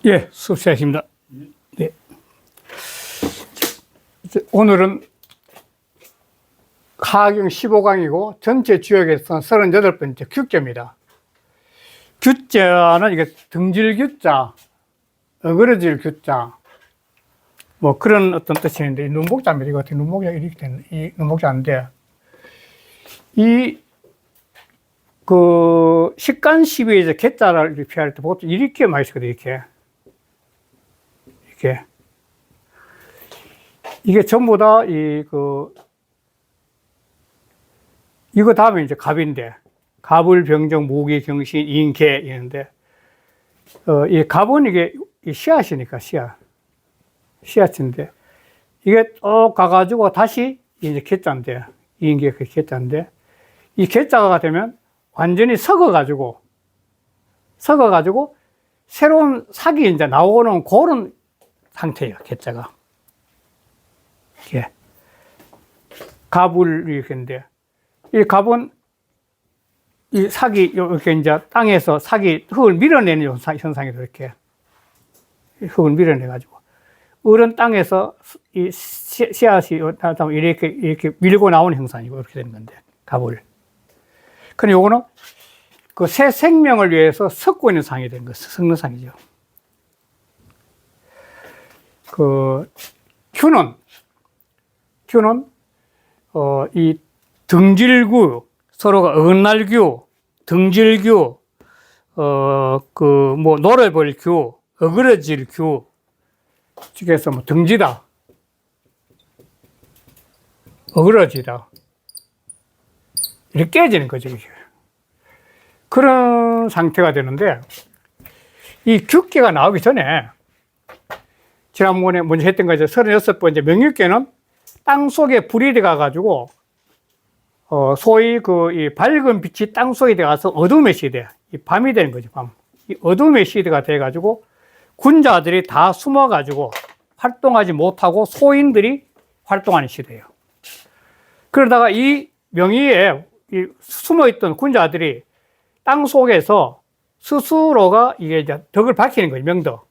예, 수업 시작입니다. 네. 오늘은 하경 15강이고 전체 주역에서 38번째 규자입니다. 규자는 이게 등질 규자, 어그러질 규자, 뭐 그런 어떤 뜻이 있는데, 눈목자입니다. 이거 같은 눈목자 이렇게 되는, 이 눈목자인데, 식간 시비에서 개자를 이렇게 피할 때 보통 이렇게 많이 쓰거든요, 이렇게. 이게 전부 다 이거 다음에 이제 갑인데, 갑을, 병정, 모기, 경신, 인, 개, 이런데, 이 갑은 이게 씨앗이니까, 씨앗인데, 이게 또 가가지고 다시 이제 개자인데, 인, 개, 그 개자인데, 이 개자가 되면 완전히 썩어가지고, 새로운 삭이 이제 나오는 그런 상태예요, 개자가. 예. 갑을 이렇게인데, 이 갑은 이 삭이 이렇게 이제 땅에서 삭이 흙을 밀어내는 현상이 이렇게 흙을 밀어내가지고 어른 땅에서 이 씨앗이 이렇게 밀고 나오는 형상이고 이렇게 되는 건데, 갑을. 근데 요거는 그 새 생명을 위해서 섞고 있는 상이 되는 거예요. 섞는 상이죠. 큐는 이 등질규, 서로가 어긋날규, 등질규, 노래벌규, 어그러질규, 즉해서 뭐 등지다, 어그러지다, 이렇게 깨지는 거죠, 이게. 그런 상태가 되는데, 이 규계가 나오기 전에, 지난번에 먼저 했던 거죠. 36번째 명유계는 땅 속에 불이 들어가가지고, 소위 이 밝은 빛이 땅 속에 들어가서 어둠의 시대, 이 밤이 되는 거죠, 밤. 이 어둠의 시대가 돼가지고, 군자들이 다 숨어가지고 활동하지 못하고 소인들이 활동하는 시대예요. 그러다가 이 명의에 숨어있던 군자들이 땅 속에서 스스로가 이게 이제 덕을 밝히는 거예요, 명덕.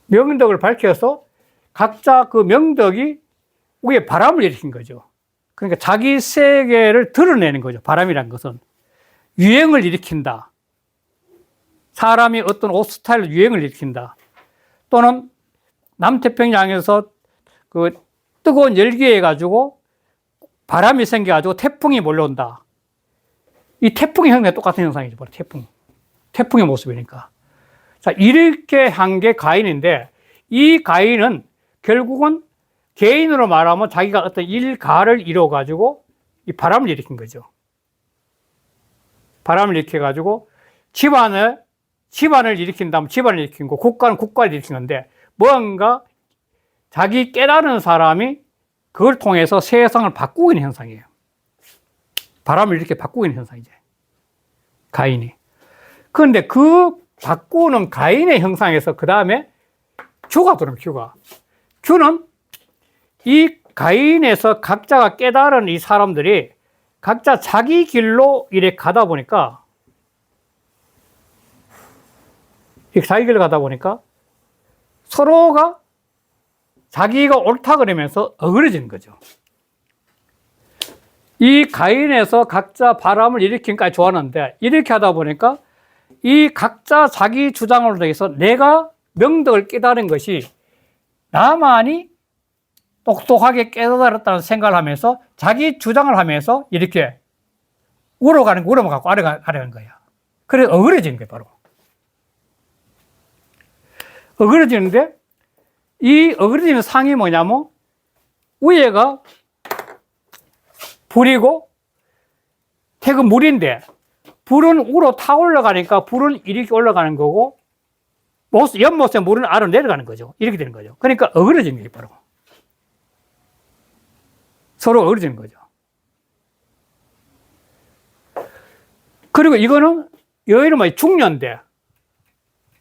명덕을 밝혀서 각자 그 명덕이 위에 바람을 일으킨 거죠. 그러니까 자기 세계를 드러내는 거죠. 바람이란 것은 유행을 일으킨다. 사람이 어떤 옷 스타일로 유행을 일으킨다. 또는 남태평양에서 그 뜨거운 열기에 가지고 바람이 생겨가지고 태풍이 몰려온다. 이 태풍의 형태가 똑같은 현상이죠. 바로 태풍의 모습이니까. 자, 이렇게 한 게 가인인데, 이 가인은 결국은 개인으로 말하면 자기가 어떤 일가를 이뤄가지고 이 바람을 일으킨 거죠. 바람을 일으켜가지고 집안을 일으킨다면 집안을 일으킨 거, 국가는 국가를 일으킨 건데, 뭔가 자기 깨달은 사람이 그걸 통해서 세상을 바꾸고 있는 현상이에요. 바람을 이렇게 바꾸고 있는 현상이죠. 가인이. 그런데 그 바꾸는 가인의 형상에서 그 다음에 규가 들어옵니다. 규는 이 가인에서 각자가 깨달은 이 사람들이 각자 자기 길로 이렇게 가다 보니까, 서로가 자기가 옳다 그러면서 어그러지는 거죠. 이 가인에서 각자 바람을 일으킨까지 좋았는데, 이렇게 하다 보니까 이 각자 자기 주장으로 해서 내가 명덕을 깨달은 것이 나만이 똑똑하게 깨달았다는 생각을 하면서 자기 주장을 하면서 이렇게 우러가는 거, 우러만 갖고 아래가는 거야. 그래서 어그러지는 거예요, 바로. 어그러지는데, 이 어그러지는 상이 뭐냐면, 위에가 불이고, 태그 물인데, 불은 우로 타 올라가니까 불은 이렇게 올라가는 거고, 연못에 물은 아래로 내려가는 거죠. 이렇게 되는 거죠. 그러니까 어그러지는 거예요, 바로. 서로 어그러지는 거죠. 그리고 이거는 여인은 뭐 중년대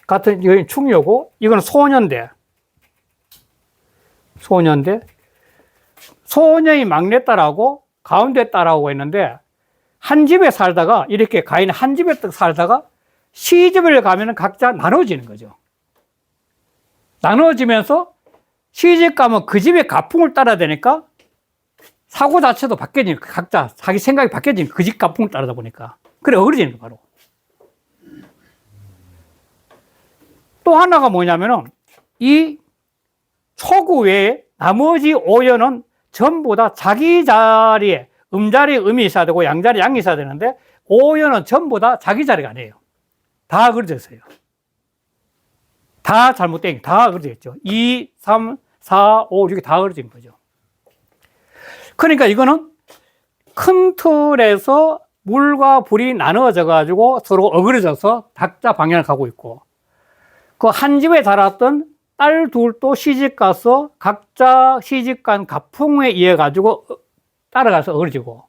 같은 여인 충녀고, 이거는 소년대. 소년이 막내딸하고 가운데 딸하고 있는데, 한 집에 살다가, 이렇게 가인 한 집에 살다가 시집을 가면 각자 나눠지는 거죠. 나눠지면서 시집 가면 그 집의 가풍을 따라야 되니까 사고 자체도 바뀌어지니까 각자 자기 생각이 바뀌어지니까 그 집 가풍을 따르다 보니까 그래 어그러지는 거 바로. 또 하나가 뭐냐면은 이 초구 외에 나머지 오연은 전부 다 자기 자리에 음자리에 음이 있어야 되고 양자리에 양이 있어야 되는데 오연은 전부 다 자기 자리가 아니에요. 다 그려져 있어요. 다 잘못된, 다 그려져 있죠. 2, 3, 4, 5, 6이 다 그려진 거죠. 그러니까 이거는 큰 틀에서 물과 불이 나누어져 가지고 서로 어그러져서 각자 방향을 가고 있고 그 한 집에 자랐던 딸 둘도 시집 가서 각자 시집 간 가풍에 의해 가지고 따라가서 어그러지고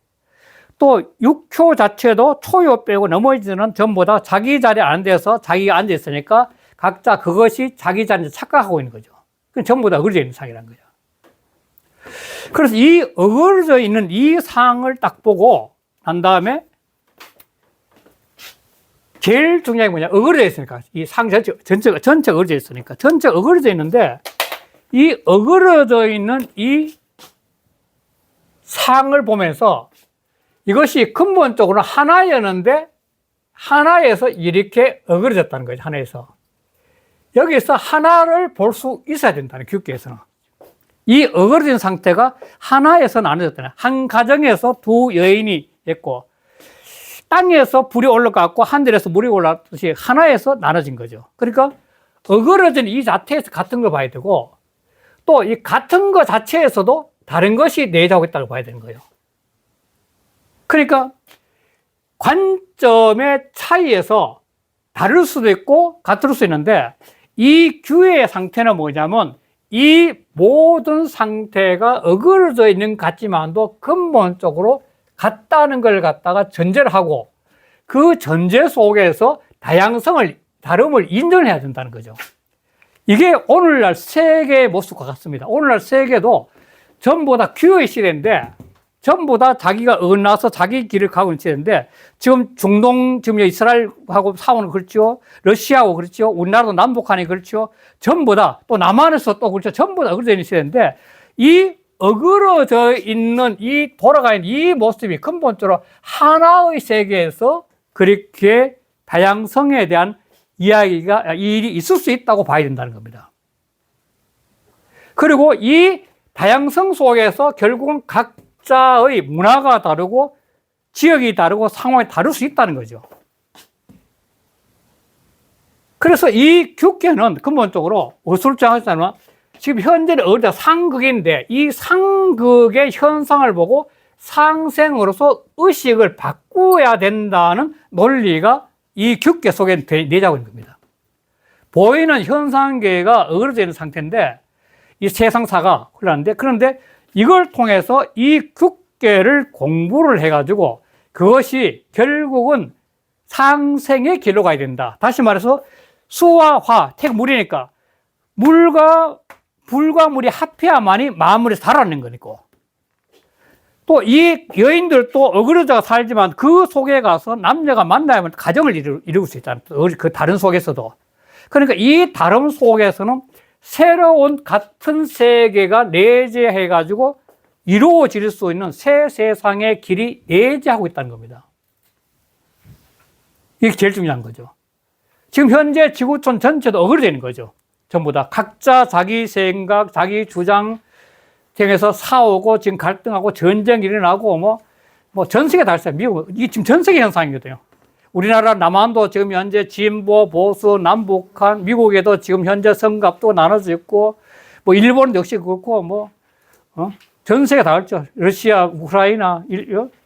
또 육효 자체도 초효 빼고 나머지는 전부 다 자기 자리에 안 돼서 자기가 앉아 있으니까 각자 그것이 자기 자리에 착각하고 있는 거죠. 그건 전부 다 어그러져 있는 상이라는 거죠. 그래서 이 어그러져 있는 이 상을 딱 보고 난 다음에 제일 중요한 게 뭐냐, 어그러져 있으니까 이 상 전체가 어그러져 있으니까 전체가 어그러져 있는데 이 어그러져 있는 이 상을 보면서 이것이 근본적으로 하나였는데 하나에서 이렇게 어그러졌다는 거죠. 하나에서 여기서 하나를 볼 수 있어야 된다는 규격에서는 이 어그러진 상태가 하나에서 나눠졌다는 한 가정에서 두 여인이 있고 땅에서 불이 올라갔고 하늘에서 물이 올라갔듯이 하나에서 나눠진 거죠. 그러니까 어그러진 이 자체에서 같은 걸 봐야 되고 또 이 같은 것 자체에서도 다른 것이 내재하고 있다고 봐야 되는 거예요. 그러니까 관점의 차이에서 다를 수도 있고 같을 수 있는데 이 규의 상태는 뭐냐면 이 모든 상태가 어그러져 있는 것 같지만도 근본적으로 같다는 걸 갖다가 전제를 하고 그 전제 속에서 다양성을, 다름을 인정해야 된다는 거죠. 이게 오늘날 세계의 모습과 같습니다. 오늘날 세계도 전부 다 규의 시대인데 전부 다 자기가 어긋나서 자기 길을 가고 있는 시대인데 지금 중동, 지금 이스라엘하고 싸우는 그렇죠. 러시아하고 그렇죠. 우리나라도 남북한이 그렇죠. 전부 다 또 남한에서 또 그렇죠. 전부 다 어그러져 있는 시대인데 이 어그러져 있는 이 돌아가 있는 이 모습이 근본적으로 하나의 세계에서 그렇게 다양성에 대한 이야기가, 일이 있을 수 있다고 봐야 된다는 겁니다. 그리고 이 다양성 속에서 결국은 각자의 문화가 다르고 지역이 다르고 상황이 다를 수 있다는 거죠. 그래서 이 규계는 근본적으로 어술장하잖아요. 지금 현재는 어디다 상극인데 이 상극의 현상을 보고 상생으로서 의식을 바꾸어야 된다는 논리가 이 규계 속에 내재하고 있는 겁니다. 보이는 현상계가 어그러져 있는 상태인데 이 세상사가 흘러나는데 그런데 이걸 통해서 이 규계를 공부를 해가지고 그것이 결국은 상생의 길로 가야 된다. 다시 말해서 수와 화, 물이니까 물과 불과 물이 합해야만이 마음을 달아내는 거니까. 또 이 여인들도 어그러져 살지만 그 속에 가서 남녀가 만나야만 가정을 이루고 수 있잖아요. 그 다른 속에서도. 그러니까 이 다름 속에서는 새로운 같은 세계가 내재해가지고 이루어질 수 있는 새 세상의 길이 내재하고 있다는 겁니다. 이게 제일 중요한 거죠. 지금 현재 지구촌 전체도 어그러져 있는 거죠. 전부 다 각자 자기 생각, 자기 주장 등에서 싸우고 지금 갈등하고 전쟁이 일어나고 뭐 전 세계 다 있어요. 미국, 이게 지금 전 세계 현상이거든요. 우리나라 남한도 지금 현재 진보, 보수, 남북한, 미국에도 지금 현재 성갑도 나눠져 있고 뭐 일본도 역시 그렇고 전 세계 다 그렇죠. 러시아, 우크라이나,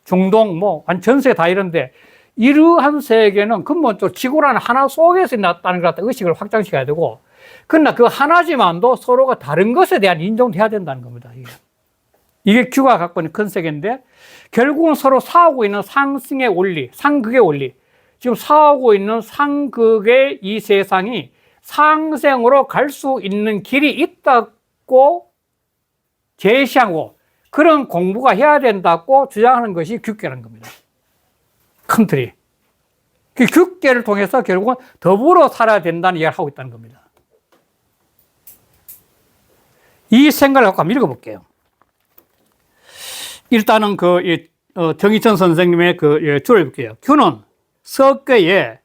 중동 전 세계 다 이런데 이러한 세계는 근본적으로 지구라는 하나 속에서 났다는 걸 갖다 의식을 확장시켜야 되고 그러나 그 하나지만도 서로가 다른 것에 대한 인정도 해야 된다는 겁니다. 이게 규가 갖고 있는 큰 세계인데 결국은 서로 싸우고 있는 상승의 원리, 상극의 원리 지금 싸우고 있는 상극의 이 세상이 상생으로 갈 수 있는 길이 있다고 제시하고 그런 공부가 해야 된다고 주장하는 것이 규계라는 겁니다. 큰 틀이. 그 규계를 통해서 결국은 더불어 살아야 된다는 이야기를 하고 있다는 겁니다. 이 생각을 갖고 한번 읽어볼게요. 일단은 정희천 선생님의 줄을 볼게요. 규는 석괴에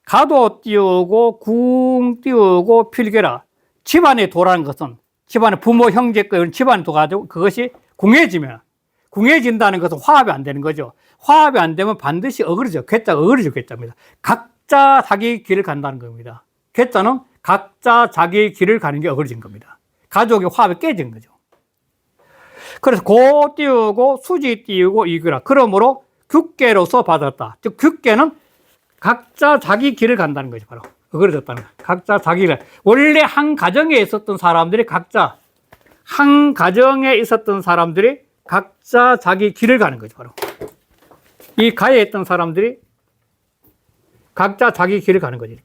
가도 띄우고 궁 띄우고 필개라. 집안의 도라는 것은 집안의 부모, 형제, 집안의 도가 가지고 그것이 궁해진다는 것은 화합이 안 되는 거죠. 화합이 안 되면 반드시 어그러져. 괴짜가 어그러질 괴짜입니다. 각자 자기 길을 간다는 겁니다. 괴짜는 각자 자기 길을 가는 게 어그러진 겁니다. 가족의 화합이 깨진 거죠. 그래서 고 띄우고 수지 띄우고 이규라. 그러므로 규계로서 받았다. 즉 규계는 각자 자기 길을 간다는 거죠. 바로 어그러졌다는 거예요. 각자 자기 길. 원래 한 가정에 있었던 사람들이 각자 자기 길을 가는 거죠. 바로 이 가에 있던 사람들이 각자 자기 길을 가는 거죠.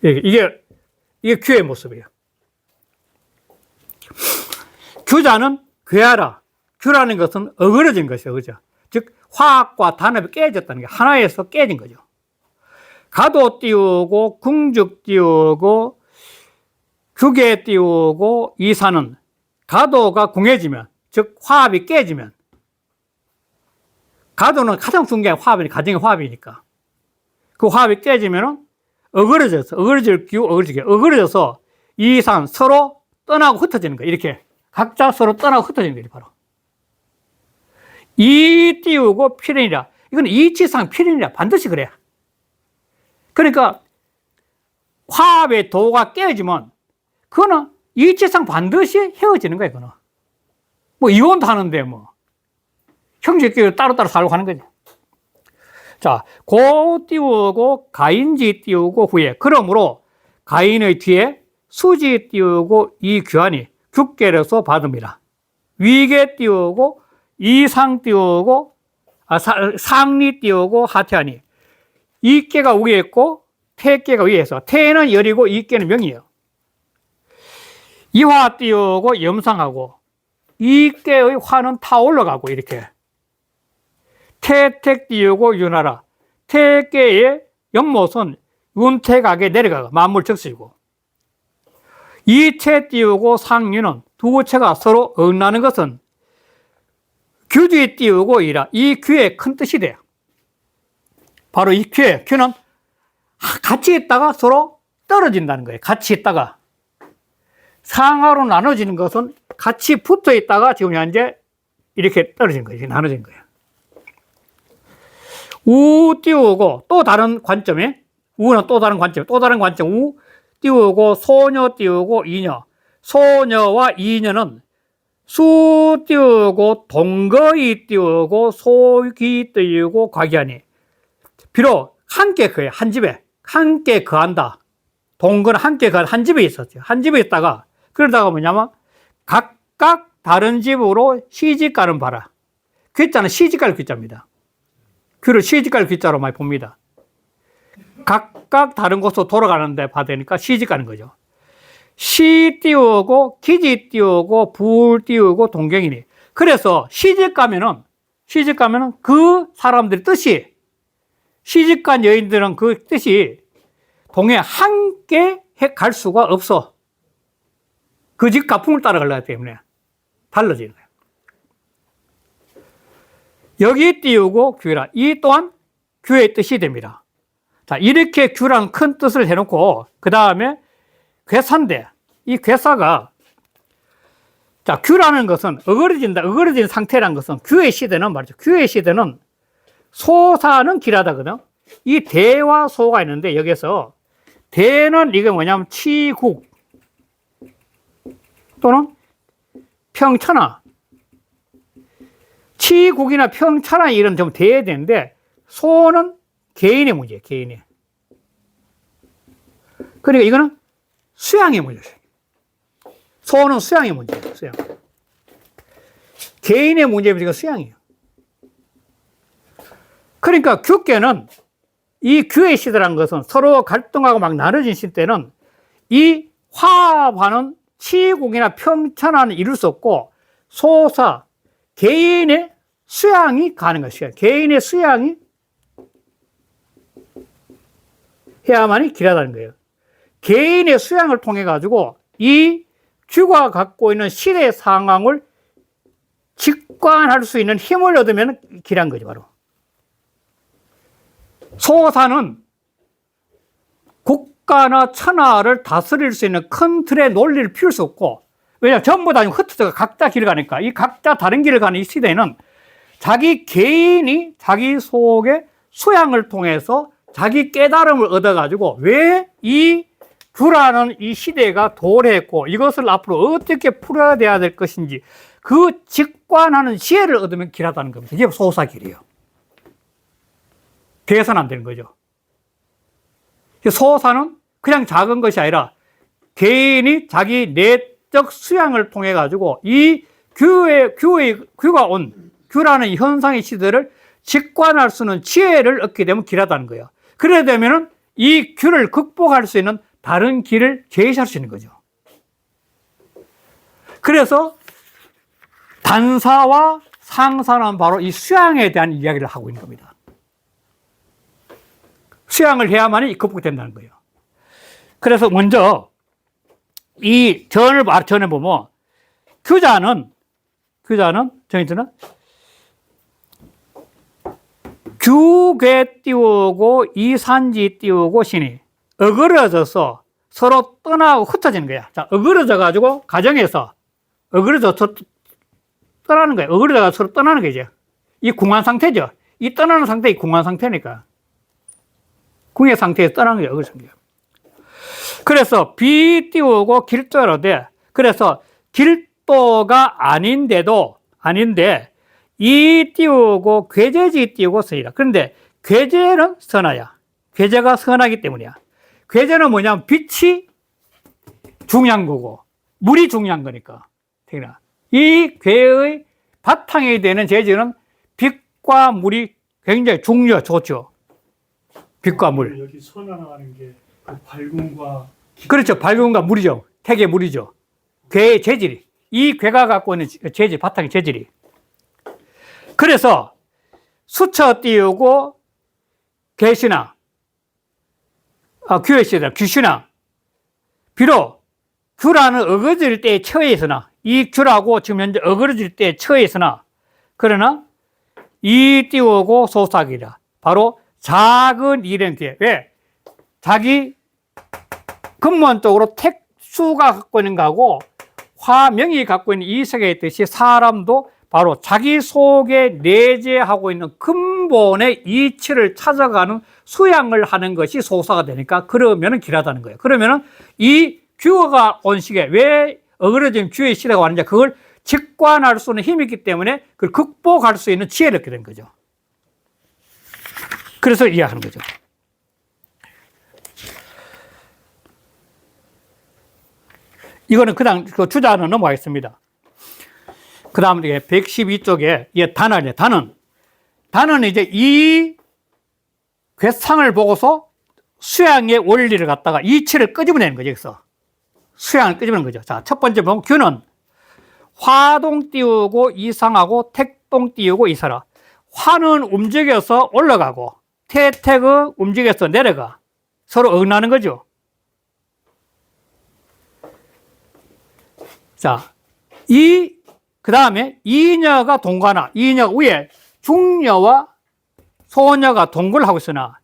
이게 규의 모습이에요. 규자는 괴하라. 규라는 것은 어그러진 것이에요. 그죠? 즉 화합과 단합이 깨졌다는 게 하나에서 깨진 거죠. 가도 띄우고 궁죽 띄우고 규계 띄우고 이사는 가도가 궁해지면, 즉 화합이 깨지면, 가도는 가장 중요한 화합이 가정의 화합이니까 그 화합이 깨지면 어그러져서 이산 서로 떠나고 흩어지는 거예요. 이렇게 각자 서로 떠나고 흩어지는 거예요. 바로 이 띄우고 필연이라. 이건 이치상 필연이라. 반드시 그래요. 그러니까 화합의 도가 깨지면 그거는 이치상 반드시 헤어지는 거예요. 그거는 뭐 이혼도 하는데 뭐 형제끼리 따로따로 살고 하는 거죠. 자, 고 띄우고 가인지 띄우고 후에. 그러므로 가인의 뒤에 수지 띄우고 이 규환이 규계로서 받음이라. 위계 띄우고 이상 띄우고 상리 띄우고 하태하니. 이계가 위에 있고 태계가 위에 있어. 태는 열이고 이계는 명이에요. 이화 띄우고 염상하고 이계의 화는 타올라가고 이렇게. 태택 띄우고 윤하라. 태계의 연못은 윤택하게 내려가고 만물 적시고. 이채 띄우고 상윤은 두 채가 서로 엇나는 것은 규지 띄우고 이라. 이 규의 큰 뜻이 돼요. 바로 이 규는 같이 있다가 서로 떨어진다는 거예요. 같이 있다가. 상하로 나눠지는 것은 같이 붙어 있다가 지금 현재 이렇게 떨어진 거예요. 나눠진 거예요. 우 띄우고 또 다른 관점에, 우는 또 다른 관점, 우 띄우고 소녀 띄우고 이녀. 소녀와 이녀는 수 띄우고 동거이 띄우고 소기 띄우고 과기하니. 비록 함께 거해. 한 집에 함께 거한다. 동거는 함께 거한 한 집에 있었죠. 한 집에 있다가 그러다가 뭐냐면 각각 다른 집으로 시집가는 바라. 귀자는 시집갈 귀자입니다. 귀를 시집갈 귀자로 많이 봅니다. 각각 다른 곳으로 돌아가는데 받으니까 시집가는 거죠. 시 띄우고 기지 띄우고 불 띄우고 동경이니. 그래서 시집가면은 그 사람들의 뜻이, 시집간 여인들은 그 뜻이 동해 함께 갈 수가 없어. 그 집 가풍을 따라가려기 때문에 달라지는 거예요. 여기 띄우고 규라. 이 또한 규의 뜻이 됩니다. 자, 이렇게 규랑 큰 뜻을 해놓고 그 다음에 괴사인데, 이 괴사가, 자, 규라는 것은 어그러진 상태라는 것은 규의 시대는 말이죠. 규의 시대는 소사는 길하다거든. 이 대와 소가 있는데 여기서 대는 이게 뭐냐면 치국 또는 평천하. 치국이나 평천하 이런 좀 대해야 되는데 소는 개인의 문제예요. 개인의. 그러니까 이거는 수양의 문제예요. 소는 수양의 문제예요. 수양. 개인의 문제입니다. 수양이에요. 그러니까 규계는 이 규의 시대라는 것은 서로 갈등하고 막 나눠진 시대는 이 화합하는 치국이나 평천하는 이룰 수 없고 소사, 개인의 수양이 가는 것이에요. 개인의 수양이 해야만이 길하다는 거예요. 개인의 수양을 통해 가지고 이 규가 갖고 있는 시대 상황을 직관할 수 있는 힘을 얻으면 길한 거죠, 바로. 소사는 국가나 천하를 다스릴 수 있는 큰 틀의 논리를 피울 수 없고, 왜냐하면 전부 다 흩어져서 각자 길을 가니까, 이 각자 다른 길을 가는 이 시대에는 자기 개인이 자기 속의 수양을 통해서 자기 깨달음을 얻어가지고 왜 이 규라는 이 시대가 도래했고 이것을 앞으로 어떻게 풀어야 될 것인지 그 직관하는 지혜를 얻으면 길하다는 겁니다. 이게 소사길이에요. 계산 안 되는 거죠. 소사는 그냥 작은 것이 아니라 개인이 자기 내적 수양을 통해 가지고 이 규라는 현상의 시대를 직관할 수 있는 지혜를 얻게 되면 길하다는 거예요. 그래야 되면은 이 규를 극복할 수 있는 다른 길을 제시할 수 있는 거죠. 그래서 단사와 상사는 바로 이 수양에 대한 이야기를 하고 있는 겁니다. 수양을 해야만이 극복된다는 거예요. 그래서 먼저 이 전에 보면 규자는 정의는 규괴 띄우고 이산지 띄우고 신이 어그러져서 서로 떠나고 흩어지는 거야. 자, 어그러져 가지고 가정에서 어그러져서 떠나는 거야. 어그러져서 서로 떠나는 거죠. 이 궁한 상태죠. 이 떠나는 상태, 이 궁한 상태니까. 궁의 상태에서 떠나는 거예요. 어그러져 상태예요. 그래서 비 띄우고 길도로 돼. 그래서 길도가 아닌데 이 띄우고 괴제지 띄우고 선이라. 그런데 괴제는 선하야. 괴제가 선하기 때문이야. 괴제는 뭐냐면 빛이 중요한 거고 물이 중요한 거니까. 이 괴의 바탕이 되는 재질은 빛과 물이 굉장히 좋죠. 빛과 물. 여기 선하는 게 그 밝음과 그렇죠. 밝음과 물이죠. 태계 물이죠. 괴의 재질이. 이 괴가 갖고 있는 재질, 바탕의 재질이. 그래서 수처 띄우고 괴신앙, 규신앙. 비록 규라는 어그러질 때에 처해 있으나 이 규라고 지금 현재 어그러질 때에 처해 있으나 그러나 이 띄우고 소사기라. 바로 작은 일은 기회. 왜? 자기 근본적으로 택수가 갖고 있는 거하고 화명이 갖고 있는 이 세계에 있듯이 사람도 바로 자기 속에 내재하고 있는 근본의 이치를 찾아가는 수양을 하는 것이 소사가 되니까 그러면은 길하다는 거예요. 그러면은 이 규가 온 시기에 왜 어그러진 규의 시대가 왔는지 그걸 직관할 수 있는 힘이 있기 때문에 그걸 극복할 수 있는 지혜를 얻게 된 거죠. 그래서 이해하는 거죠. 이거는 그냥 그 주자는 넘어가겠습니다. 그 다음에 112쪽에 이게 단어냐, 단어는 이제 이 괴상을 보고서 수양의 원리를 갖다가 이치를 끄집어내는 거죠. 여기서 수양을 끄집어내는 거죠. 자, 첫 번째 보면 규는 화동 띄우고 이상하고 택동 띄우고 이사라. 화는 움직여서 올라가고 택은 움직여서 내려가. 서로 어긋나는 거죠. 자, 그 다음에 이녀가 동거나, 이녀 위에 중녀와 소녀가 동거를 하고 있으나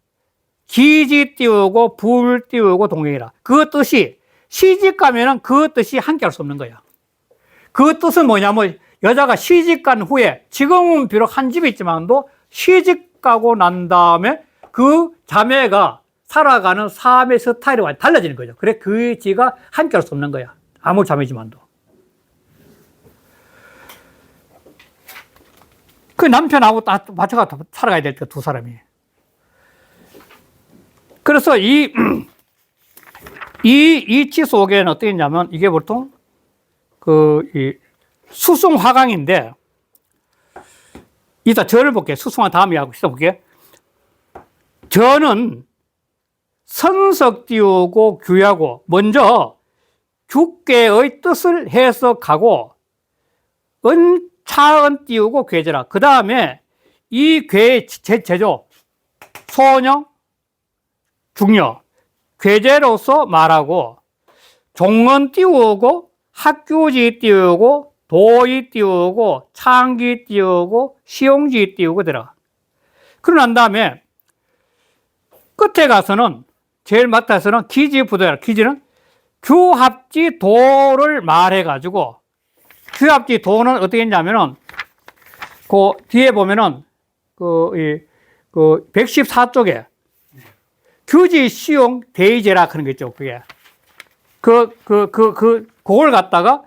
기지 띄우고 불 띄우고 동행이라. 그 뜻이 시집 가면은 그 뜻이 함께 할 수 없는 거야. 그 뜻은 뭐냐면 여자가 시집 간 후에 지금은 비록 한 집에 있지만도 시집 가고 난 다음에 그 자매가 살아가는 삶의 스타일이 완전히 달라지는 거죠. 그래 그 지가 함께 할 수 없는 거야. 아무리 자매지만도. 그 남편하고 딱 맞춰가 살아가야 될 때 두 사람이. 그래서 이 이치 속에는 어떻게 했냐면 이게 보통 이 수승화강인데 이따 절을 볼게요. 수승화 다음에 하고 있어 볼게요. 저는 선석 띄우고 규하고 먼저 주께의 뜻을 해석하고 차은 띄우고 괴제라. 그 다음에 이 괴의 제조, 소녀, 중녀, 괴제로서 말하고, 종은 띄우고, 학교지 띄우고, 도의 띄우고, 창기 띄우고, 시용지 띄우고 들어가. 그러고 난 다음에 끝에 가서는 제일 맡아서는 기지부도라. 기지는 규합지 도를 말해가지고, 규합지 도는 어떻게 했냐면은, 그 뒤에 보면은, 114쪽에 규지 시용 대의제라 그런 게 있죠. 그게. 그걸 갖다가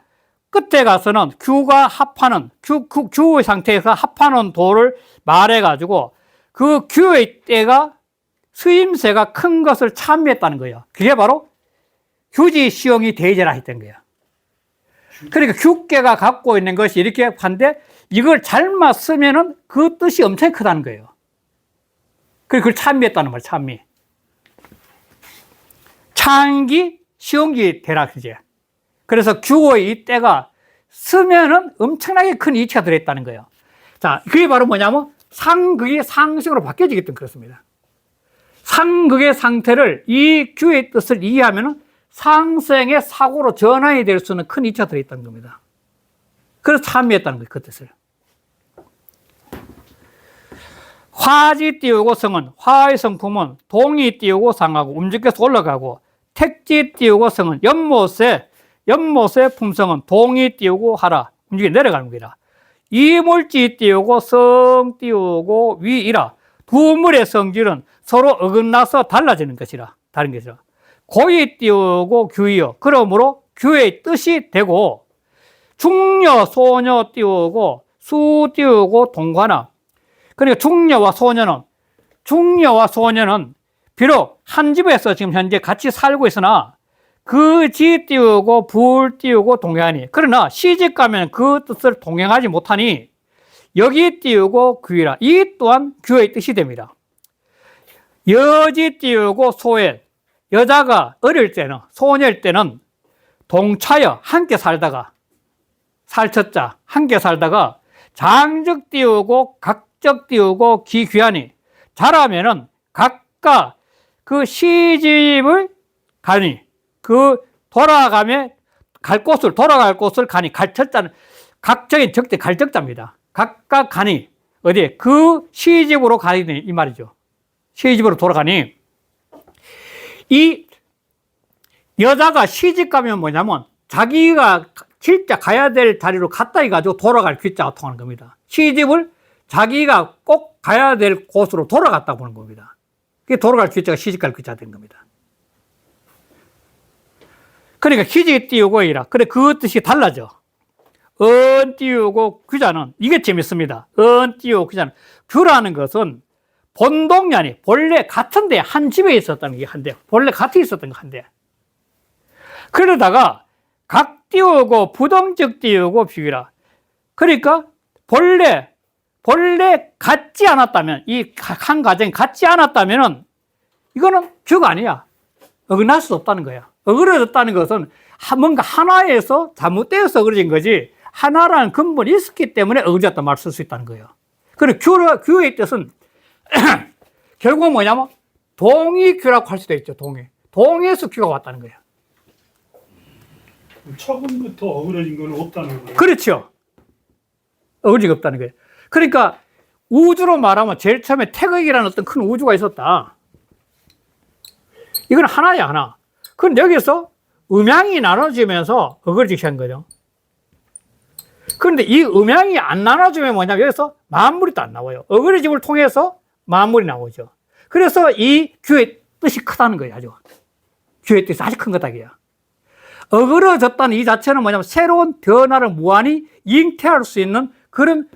끝에 가서는 규가 합하는, 규의 상태에서 합하는 도를 말해가지고 그 규의 때가 수임새가 큰 것을 참미했다는 거예요. 그게 바로 규지 시용이 대의제라 했던 거예요. 그러니까 규계가 갖고 있는 것이 이렇게 한데 이걸 잘못 쓰면은 그 뜻이 엄청 크다는 거예요. 그리고 그걸 참미했다는 말이에요. 참미. 창기, 시용기 대락이지. 그래서 규의 이 때가 쓰면은 엄청나게 큰 이치가 들어있다는 거예요. 자, 그게 바로 뭐냐면 상극이 상식으로 바뀌어지기 때문에 그렇습니다. 상극의 상태를 이 규의 뜻을 이해하면은 상생의 사고로 전환이 될 수 있는 큰 이치가 들어있다는 겁니다. 그래서 참미했다는 거예요. 그 뜻을. 화지 띄우고 성은, 화의 성품은 동이 띄우고 상하고 움직여서 올라가고, 택지 띄우고 성은 연못의 품성은 동이 띄우고 하라, 움직여 내려가는 거라. 이물지 띄우고 성 띄우고 위이라. 두 물의 성질은 서로 어긋나서 달라지는 것이라. 다른 것이라. 고이 띄우고 규이여. 그러므로 규의 뜻이 되고, 중녀, 소녀 띄우고 수 띄우고 동관아. 그러니까 중녀와 소녀는 비록 한 집에서 지금 현재 같이 살고 있으나 그 지 띄우고 불 띄우고 동행하니, 그러나 시집 가면 그 뜻을 동행하지 못하니 여기 띄우고 규이라. 이 또한 규의 뜻이 됩니다. 여지 띄우고 소엘. 여자가 어릴 때는, 소녀일 때는 동차여 함께 살다가, 살쳤자 함께 살다가 장적 띄우고 각적 띄우고 기귀하니, 자라면은 각각 그 시집을 가니, 돌아갈 곳을 가니, 갈쳤자는 각적인 적대 갈적자입니다. 각각 가니, 어디에? 그 시집으로 가니, 이 말이죠. 시집으로 돌아가니, 이 여자가 시집 가면 뭐냐면 자기가 진짜 가야 될 자리로 갔다 해가지고 돌아갈 귀자가 통하는 겁니다. 시집을 자기가 꼭 가야 될 곳으로 돌아갔다 보는 겁니다. 그게 돌아갈 귀자가 시집갈 귀자가 된 겁니다. 그러니까 시집 띄우고 이라. 그래, 그 뜻이 달라져. 은 띄우고 규자는, 이게 재밌습니다. 은 띄우고 규자는, 규라는 것은 본동이 아니, 본래 같은데 한 집에 있었다는 게 한데, 본래 같이 있었던 거 한데. 그러다가 각 띄우고 부동적 띄우고 비유라. 그러니까 본래 같지 않았다면, 이 한 가정이 같지 않았다면은 이거는 규가 아니야. 어긋날 수 없다는 거야. 어그러졌다는 것은 뭔가 하나에서 잘못되어서 어그러진 거지, 하나라는 근본이 있었기 때문에 어그러졌다 말 쓸 수 있다는 거예요. 그리고 규의 뜻은 결국은 뭐냐면 동의규라고 할 수도 있죠. 동의에서 규가 왔다는 거예요. 처음부터 어그러진 건 없다는 거예요. 그렇죠. 어그러지가 없다는 거예요. 그러니까 우주로 말하면 제일 처음에 태극이라는 어떤 큰 우주가 있었다. 이건 하나야, 하나. 그런데 여기서 음양이 나눠지면서 어그러지게 한 거죠. 그런데 이 음양이 안 나눠지면 뭐냐면 여기서 만물이 또 안 나와요. 어그러짐을 통해서 만물이 나오죠. 그래서 이 규의 뜻이 크다는 거예요. 아주. 규의 뜻이 아주 큰 거다. 이게요. 어그러졌다는 이 자체는 뭐냐면 새로운 변화를 무한히 잉태할 수 있는 그런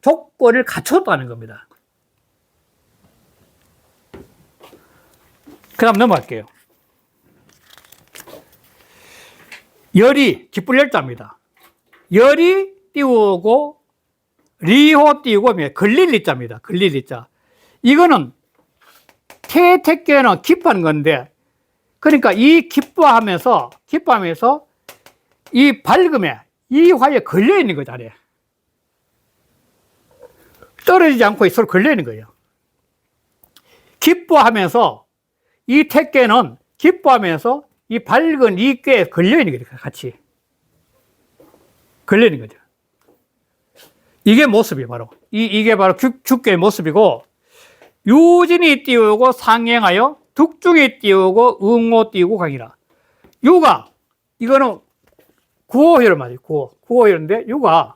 조건을 갖췄다는 겁니다. 그 다음 넘어갈게요. 열이, 기쁠 열자입니다. 열이 띄우고, 리호 띄우고, 걸릴 리자입니다. 걸릴 리자. 이거는 태택계는 기뻐하는 건데, 그러니까 이 기뻐하면서 이 밝음에, 이 화에 걸려 있는 거잖아요. 떨어지지 않고 서로 걸리는 거예요. 기뻐하면서 이 택계는 기뻐하면서 이 밝은 이 꾀에 걸려있는 거예요. 같이. 걸리는 거죠. 이게 모습이 바로, 이게 바로 죽괴의 모습이고, 유진이 띄우고 상행하여 득중이 띄우고 응오 띄우고 강이라. 유가, 이거는 구호혈을 말이에요. 구호혈인데, 유가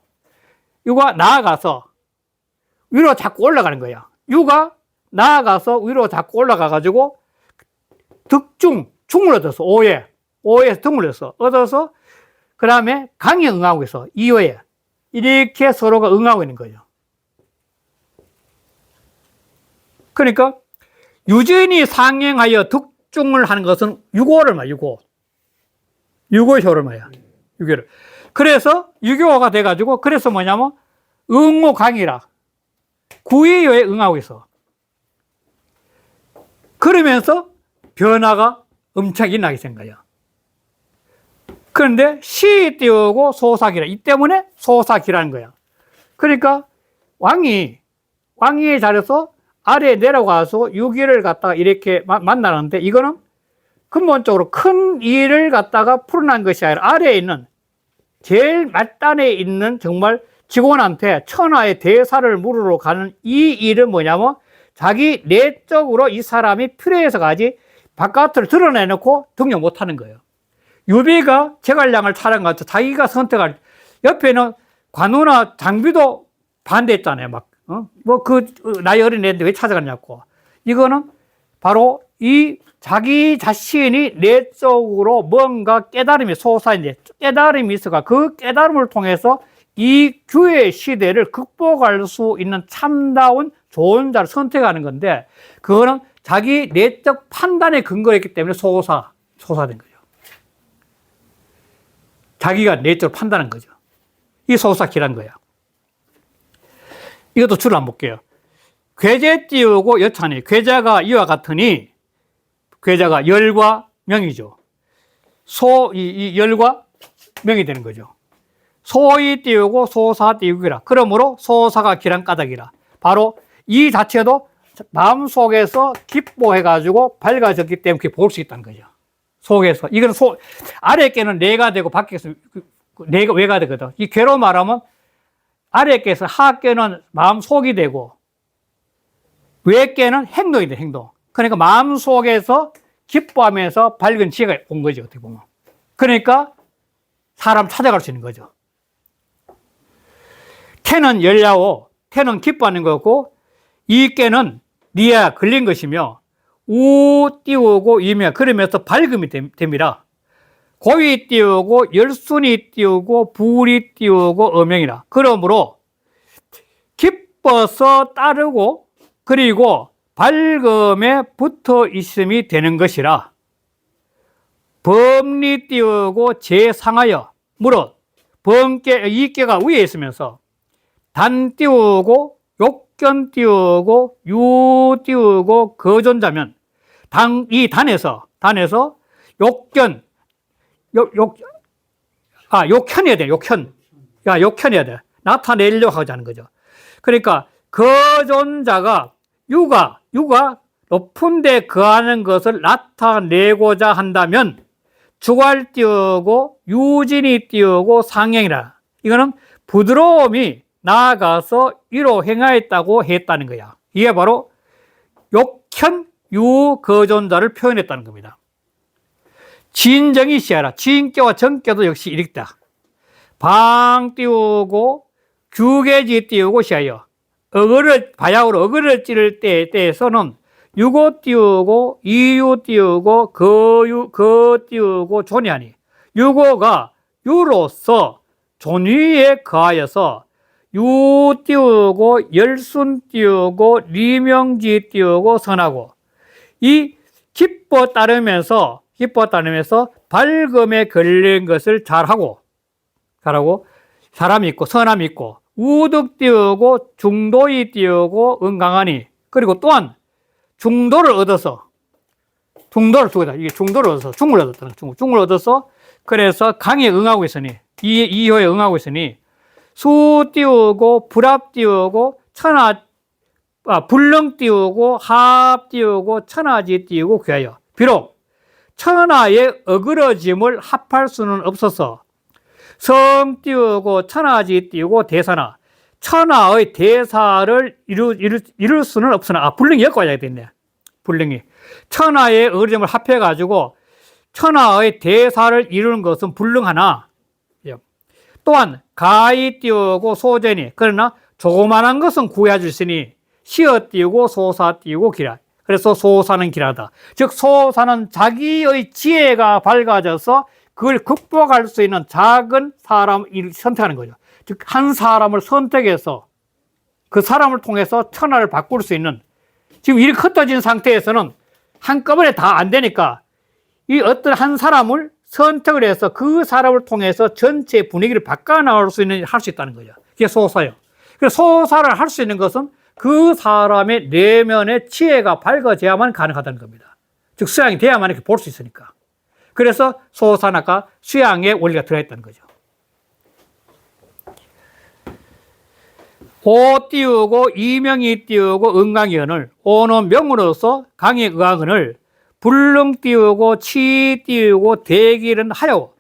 나아가서 위로 자꾸 올라가는 거야. 유가 나아가서 위로 자꾸 올라가가지고, 충을 얻어서, 오에서 득을 얻어서, 그 다음에 강에 응하고 있어. 이호에. 이렇게 서로가 응하고 있는 거예요. 그러니까, 유진이 상행하여 득중을 하는 것은 유고를 말이야, 유고효를 말이야. 유교를. 그래서 유교가 돼가지고, 그래서 뭐냐면, 응오 강이라. 구의효에 응하고 있어. 그러면서 변화가 엄청 일어나게 된 거예요. 그런데 시 띄우고 소사기라. 이 때문에 소사기라는 거야. 그러니까 왕이 자리에서 아래에 내려가서 유기를 갖다가 이렇게 만나는데 이거는 근본적으로 큰 일을 갖다가 풀어난 것이 아니라 아래에 있는 제일 말단에 있는 정말 직원한테 천하의 대사를 물으러 가는 이 일은 뭐냐면 자기 내적으로 이 사람이 필요해서 가지 바깥으로 드러내놓고 등용 못하는 거예요. 유비가 제갈량을 촬영해서 자기가 선택할, 옆에는 관우나 장비도 반대했잖아요. 나이 어린 애인데 왜 찾아갔냐고. 이거는 바로 이 자기 자신이 내적으로 뭔가 깨달음이 솟아있는데, 깨달음이 있어가 그 깨달음을 통해서 이 규의 시대를 극복할 수 있는 참다운 좋은 자를 선택하는 건데, 그거는 자기 내적 판단에 근거했기 때문에 소사된 거죠. 자기가 내적으로 판단한 거죠. 이 소사기란 거야. 이것도 줄을 한번 볼게요. 괴재 띄우고 여찬이. 괴자가 이와 같으니, 괴자가 열과 명이죠. 이 열과 명이 되는 거죠. 소이 띄우고 소사 띄우기라. 그러므로 소사가 기란 까닭이라. 바로 이 자체도 마음속에서 기뻐해가지고 밝아졌기 때문에 그렇게 볼 수 있다는 거죠. 속에서. 이건 아래 깨는 내가 되고 밖에서 내가 외가 되거든. 이 괴로 말하면 아래 깨서 하 깨는 마음 속이 되고 외 깨는 행동이 돼, 행동. 그러니까 마음 속에서 기뻐하면서 밝은 지혜가 온 거죠, 어떻게 보면. 그러니까 사람 찾아갈 수 있는 거죠. 태는 열야오, 태는 기뻐하는 거고, 이 깨는 니야 걸린 것이며, 우 띄우고 이며 그러면서 밝음이 됩니다. 고위 띄우고 열순이 띄우고 불이 띄우고 어명이라. 그러므로 기뻐서 따르고 그리고 밝음에 붙어 있음이 되는 것이라. 범리 띄우고 재상하여 무릇 범깨 이깨가 위에 있으면서 단 띄우고 욕견 띄우고 유 띄우고 거존자면 이 단에서 욕견 욕현해야 돼. 욕현해야 돼. 나타내려고 하자는 거죠. 그러니까 거존자가 유가 높은 데 거하는 것을 나타내고자 한다면 주괄 띄우고 유진이 띄우고 상행이라. 이거는 부드러움이 나아가서 위로 행하였다고 했다는 거야. 이게 바로 욕현 유거존자를 표현했다는 겁니다. 진정이 시하라. 진께와 정께도 역시 이렇다. 방 띄우고 규계지 띄우고 시하여 바야흐로 어그를 찌를 때에서는 유고 띄우고 이유 띄우고 거 띄우고 존이하니 유고가 유로서 존위에 거하여서 유 띄우고 열순 띄우고 리명지 띄우고 선하고 이 기뻐 따르면서 밝음에 걸린 것을 잘하고 사람이 있고 선함이 있고 우득 띄우고 중도이 띄우고 은강하니 그리고 또한 중도를 얻어서 이게 중도를 얻어서 중을 얻어서 그래서 강에 응하고 있으니 이효에 응하고 있으니 수 띄우고 불합 띄우고 불능 띄우고 합 띄우고 천하지 띄우고 귀하여. 비록 천하의 어그러짐을 합할 수는 없어서 성 띄우고 천하지 띄우고 대사나 천하의 대사를 이룰 수는 없으나 불능이 여기까지 됐네. 불능이 천하의 어그러짐을 합해가지고 천하의 대사를 이루는 것은 불능하나 또한 가히 띄우고 소전이 그러나 조그만한 것은 구해 주시니 시어 띄우고 소사 띄우고 기라. 그래서 소사는 기라다. 즉 소사는 자기의 지혜가 밝아져서 그걸 극복할 수 있는 작은 사람을 선택하는 거죠. 즉 한 사람을 선택해서 그 사람을 통해서 천하를 바꿀 수 있는, 지금 이렇게 흩어진 상태에서는 한꺼번에 다 안 되니까 이 어떤 한 사람을 선택을 해서 그 사람을 통해서 전체 분위기를 바꿔나갈 수 있는, 할 수 있다는 거죠. 그게 소사예요. 그래서 소사를 할 수 있는 것은 그 사람의 내면의 지혜가 밝아져야만 가능하다는 겁니다. 즉 수양이 돼야만 이렇게 볼 수 있으니까. 그래서 소사나가 수양의 원리가 들어있다는 거죠. 오 띄우고 이명이 띄우고 은강이언을, 오는 명으로서 강의 의학은을 불능 띄우고 치 띄우고 대기는 하여.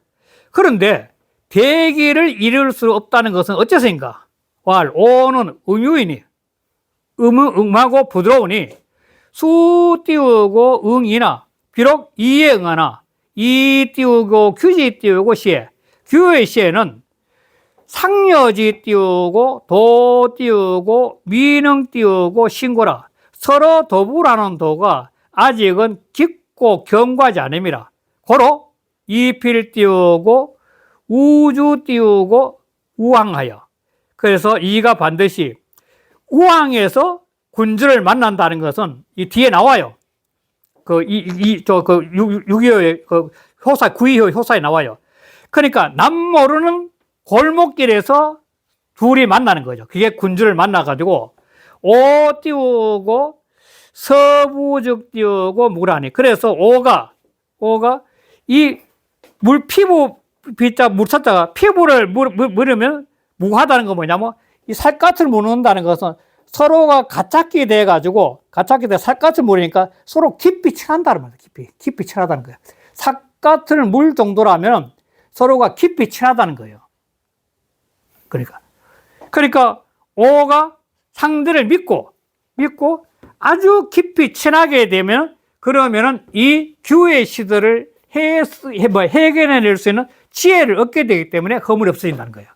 그런데 대기를 이룰 수 없다는 것은 어째서인가? 왈 오는 응유이니 음하고 부드러우니 수 띄우고 응이나 비록 이에 응하나 이 띄우고 규지 띄우고 시에, 규의 시에는 상여지 띄우고 도 띄우고 미능 띄우고 신고라. 서로 도부라는 도가 아직은 깊고 견고하지 않음이라. 고로 이필 띄우고 우주 띄우고 우왕하여. 그래서 이가 반드시 우왕에서 군주를 만난다는 것은 이 뒤에 나와요. 그 6.25의 그 효사, 9.25 효사에 나와요. 그러니까 남 모르는 골목길에서 둘이 만나는 거죠. 그게 군주를 만나가지고 오 띄우고 서부즉 띄우고 무라니. 그래서 오가 이 피부 비자 물차자가 피부를 물으면 무하다는 건 뭐냐면 이 살갗을 무는다는 것은 서로가 가짝기 돼가지고 가짝기 돼 살갗을 물으니까 서로 깊이 친한다는 말이에요. 깊이 친하다는 거예요. 살갗을 물 정도라면 서로가 깊이 친하다는 거예요. 그러니까 오가 상대를 믿고 아주 깊이 친하게 되면 그러면은 이 규의 시들을 해결해낼 수 있는 지혜를 얻게 되기 때문에 허물이 없어진다는 거예요.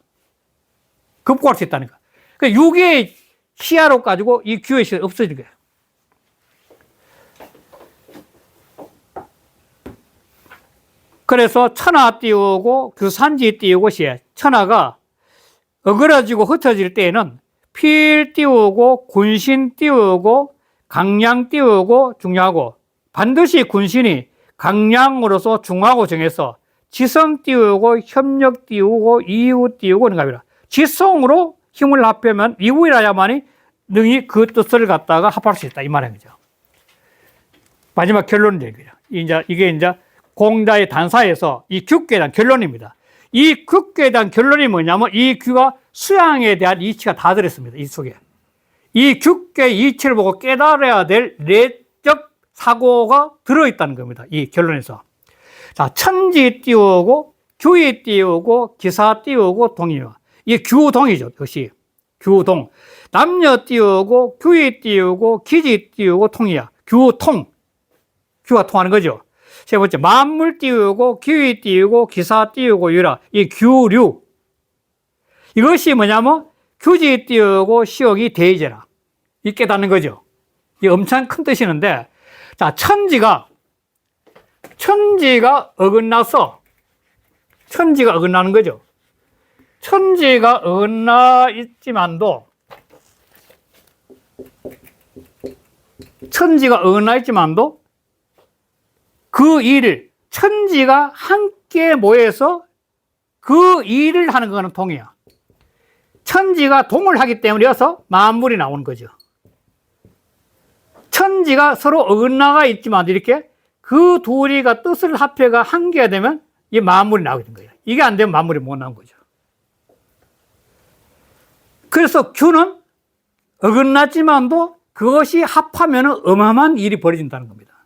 극복할 수 있다는 거예요. 그러니까 6의 시야로 가지고 이 규의 시가 없어지는 거예요. 그래서 천하 띄우고 규산지 띄우고 시에, 천하가 어그러지고 흩어질 때에는 필 띄우고 군신 띄우고 강량 띄우고 중요하고, 반드시 군신이 강량으로서 중하고 정해서 지성 띄우고 협력 띄우고 이후 띄우고 능합니다. 지성으로 힘을 합하면 이후이라야만이 능히 그 뜻을 갖다가 합할 수 있다, 이 말인 거죠. 마지막 결론은 얘기죠. 이게 이제 공자의 단사에서 이 규계에 대한 결론입니다. 이 규계에 대한 결론이 뭐냐면 이 규가 수양에 대한 이치가 다 들었습니다. 이 속에. 이 규계의 이치를 보고 깨달아야 될 내적 사고가 들어있다는 겁니다. 이 결론에서. 자, 천지 띄우고 규이 띄우고 기사 띄우고 동이요. 이게 규동이죠. 이것이 규동. 남녀 띄우고 규이 띄우고 기지 띄우고 통이야. 규통. 규가 통하는 거죠. 세 번째, 만물 띄우고 기위 띄우고 기사 띄우고 유라. 이 규류. 이것이 뭐냐면 규지 띄우고 시옥이 대이제라. 이 깨닫는 거죠. 이게 엄청 큰 뜻이는데, 자, 천지가 어긋나서, 천지가 어긋나는 거죠. 천지가 어긋나 있지만도, 그 일을, 천지가 함께 모여서 그 일을 하는 거는 동이야. 천지가 동을 하기 때문이어서 만물이 나오는 거죠. 천지가 서로 어긋나가 있지만 이렇게 그 둘이가 뜻을 합해가 한 개가 되면 이 만물이 나오게 된 거예요. 이게 안 되면 만물이 못 나온 거죠. 그래서 규는 어긋났지만도 그것이 합하면 어마어마한 일이 벌어진다는 겁니다.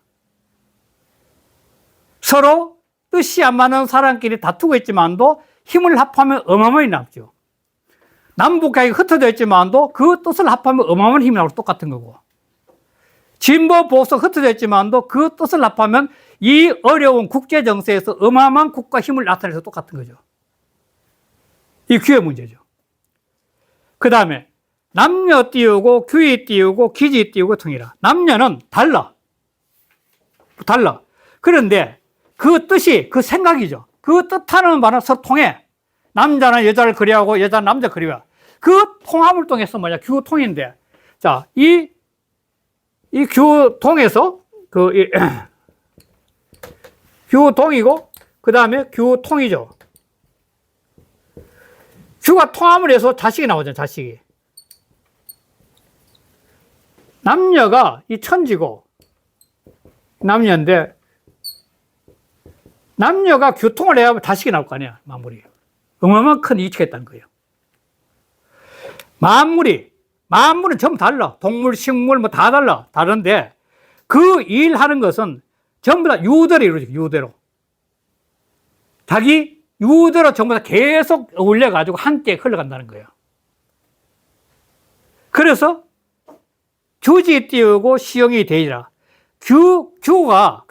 서로 뜻이 안 맞는 사람끼리 다투고 있지만도 힘을 합하면 어마어마하게 남죠. 남북하게 흩어져 있지만도 그 뜻을 합하면 어마어마한 힘이 나고 똑같은 거고, 진보 보수 흩어져 있지만도 그 뜻을 합하면 이 어려운 국제 정세에서 어마어마한 국가 힘을 나타내서 똑같은 거죠. 이 기회 문제죠. 그 다음에 남녀 띄우고 귀 띄우고 기지 띄우고 통이라. 남녀는 달라. 그런데 그 뜻이 그 생각이죠. 그 뜻하는 바는 서로 통해. 남자는 여자를 그리하고 여자는 남자 그리와. 그 통합을 통해서 뭐냐, 규통인데, 자, 이 규통에서 규통이고 그 다음에 규통이죠. 규가 통합을 해서 자식이 나오잖아요. 자식이. 남녀가 이 천지고 남녀인데, 남녀가 규통을 해야 자식이 나올 거 아니야. 만물이 어마어마한 큰 이치가 있다는 거예요. 만물은 전부 달라. 동물, 식물 뭐 다 달라. 다른데 그 일하는 것은 전부 다 유대로 이루어지고, 유대로. 자기 유대로 전부 다 계속 어울려가지고 함께 흘러간다는 거예요. 그래서 규지 띄우고 시형이 되리라. 규가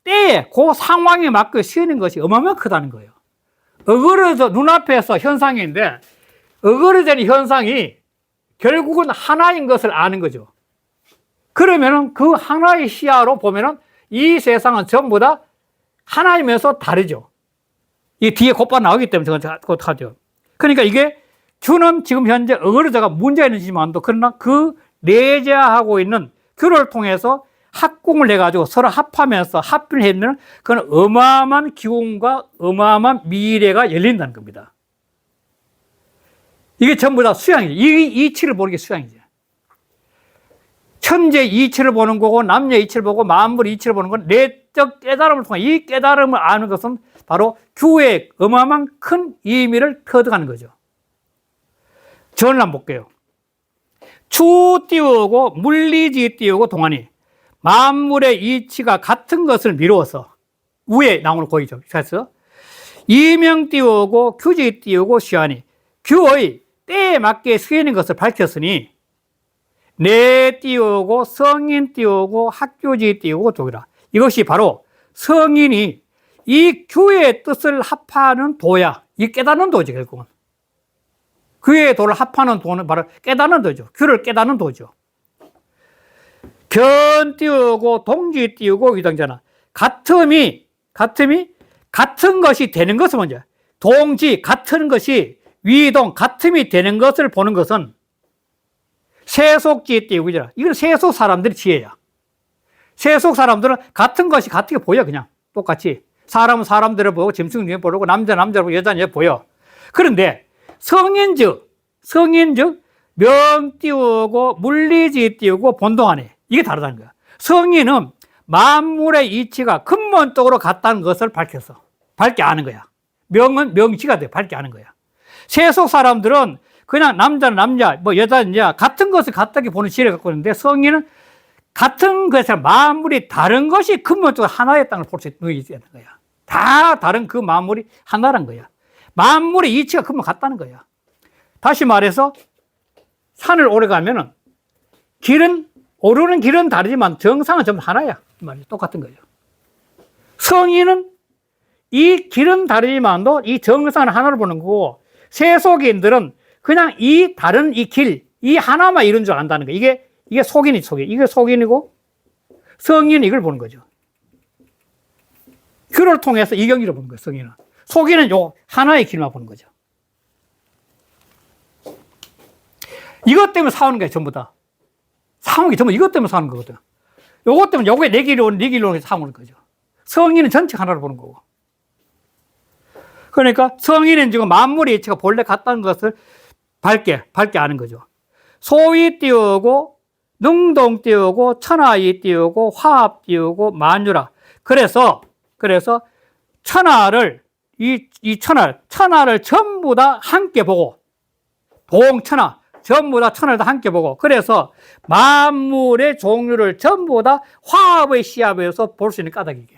때에 그 상황에 맞게 쓰이는 것이 어마어마하게 크다는 거예요. 어그러져 눈앞에서 현상인데, 어그러지는 현상이 결국은 하나인 것을 아는 거죠. 그러면은 그 하나의 시야로 보면은 이 세상은 전부 다 하나이면서 다르죠. 이 뒤에 곧바로 나오기 때문에 저건 곧 하죠. 그러니까 이게 규는 지금 현재 어그러져가 문제가 있는지만도, 그러나 그 내재하고 있는 규를 통해서 합공을 해가지고 서로 합하면서 합을 하면 그건 어마어마한 기운과 어마어마한 미래가 열린다는 겁니다. 이게 전부 다 수양이죠. 이 이치를 보는 게 수양이죠. 천재 이치를 보는 거고, 남녀 이치를 보고, 만물 이치를 보는 건 내적 깨달음을 통해, 이 깨달음을 아는 것은 바로 규의 어마어마한 큰 의미를 터득하는 거죠. 전을 한번 볼게요. 추 띄우고 물리지 띄우고 동안이 만물의 이치가 같은 것을 미루어서, 위에 나오는 고이죠. 그래서 이명 띄우고 규지 띄우고 시하니 규의 때에 맞게 쓰이는 것을 밝혔으니 내 띄우고 성인 띄우고 학교지 띄우고 독이라. 이것이 바로 성인이 이 규의 뜻을 합하는 도야. 이 깨닫는 도죠, 결국은. 규의 도를 합하는 도는 바로 깨닫는 도죠. 규를 깨닫는 도죠. 견 띄우고 동지 띄우고 위동자나. 같은 것이 되는 것은 먼저. 동지, 같은 것이 위동, 같음이 되는 것을 보는 것은 세속지 띄우기잖아. 이건 세속 사람들의 지혜야. 세속 사람들은 같은 것이 같게 보여, 그냥. 똑같이. 사람은 사람들을 보고, 짐승을 보고, 남자를 보고, 여자는 여자 보여. 그런데 성인즉, 명 띄우고, 물리지 띄우고, 본동하네. 이게 다르다는 거야. 성인은 만물의 이치가 근본적으로 같다는 것을 밝게 아는 거야. 명은 명치가 돼, 밝게 아는 거야. 세속 사람들은 그냥 남자는 남자, 뭐 여자는 여자, 같은 것을 같게 보는 지혜를 갖고 있는데, 성인은 같은 것에 만물이 다른 것이 근본적으로 하나였다는 걸 볼 수 있는 거야. 다 다른 그 만물이 하나란 거야. 만물의 이치가 근본 같다는 거야. 다시 말해서 산을 오르가면은 오르는 길은 다르지만 정상은 전부 하나야. 똑같은 거죠. 성인은 이 길은 다르지만도 이 정상은 하나를 보는 거고, 세속인들은 그냥 이 다른 이 길, 이 하나만 이룬 줄 안다는 거예요. 이게 속인. 이게 속인이고, 성인은 이걸 보는 거죠. 규를 통해서 이 경지를 보는 거예요, 성인은. 속인은 요 하나의 길만 보는 거죠. 이것 때문에 싸우는 거예요, 전부 다. 싸우는 게 전부 이것 때문에 싸우는 거거든. 요것 때문에 요게 내 길로 오는, 네 길로 오는 게 싸우는 거죠. 성인은 전체 하나를 보는 거고. 그러니까 성인은 지금 만물의 이치가 본래 같다는 것을 밝게 아는 거죠. 소위 띄우고, 능동 띄우고, 천하이 띄우고, 화합 띄우고, 만유라. 그래서 천하를 천하를 전부 다 함께 보고, 동천하, 전부 다 천을 다 함께 보고, 그래서 만물의 종류를 전부 다 화합의 시합에서 볼 수 있는 까닭이게.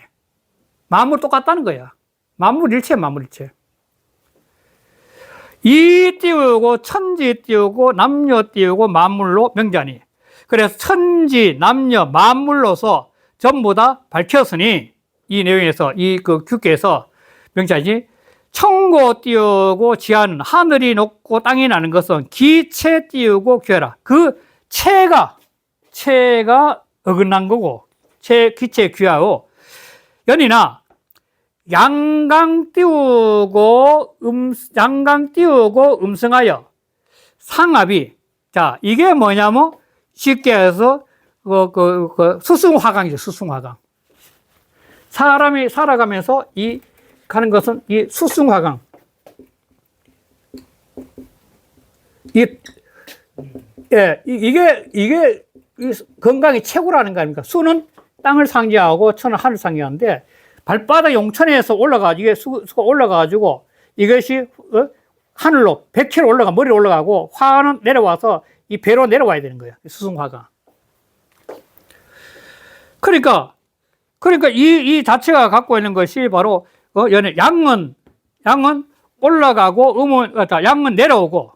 만물 똑같다는 거야. 만물 일체, 만물 일체. 이 띄우고 천지 띄우고 남녀 띄우고 만물로 명자니. 그래서 천지 남녀 만물로서 전부 다 밝혔으니, 이 내용에서 이 그 규계에서 명자니, 천고 띄우고 지하는 하늘이 높고 땅이 나는 것은 기체 띄우고 귀하라. 그 체가 어긋난 거고, 기체 귀하고, 연이나 양강 띄우고 음성하여 상합이. 자, 이게 뭐냐면 쉽게 해서 수승화강이죠. 수승화강. 사람이 살아가면서 가는 것은 이 수승화강. 이게 건강이 최고라는 거 아닙니까? 수는 땅을 상징하고 천은 하늘 상징하는데, 발바닥 용천에서 이게 수가 올라가가지고 이것이 하늘로 100km 머리로 올라가고, 화는 내려와서 이 배로 내려와야 되는 거예요. 수승화가. 그러니까 이 자체가 갖고 있는 것이 바로 양은 올라가고 양은 내려오고,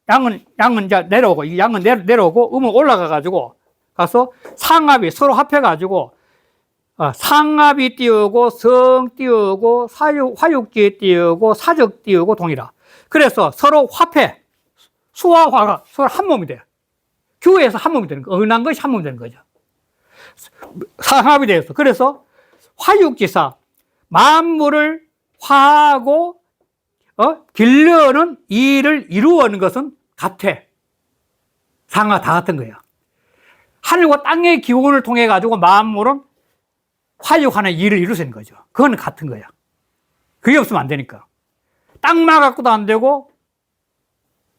양은 이제 내려오고, 이 양은 내려오고 음은 올라가가지고 가서 상합이 서로 합해가지고, 상합이 띄우고 성 띄우고 화육지 띄우고 사적 띄우고 동이라. 그래서 서로 화폐, 수와 화가 서로 한 몸이 돼요. 교회에서 한 몸이 되는 거, 어긋난 것이 한 몸이 되는 거죠. 상합이 되어서. 그래서 화육지사, 만물을 화하고 길러는 일을 이루어는 것은 같아. 상하 다 같은 거예요. 하늘과 땅의 기운을 통해 가지고 만물은 화육하는 일을 이룰 수 있는 거죠. 그건 같은 거야. 그게 없으면 안 되니까. 땅만 갖고도 안 되고,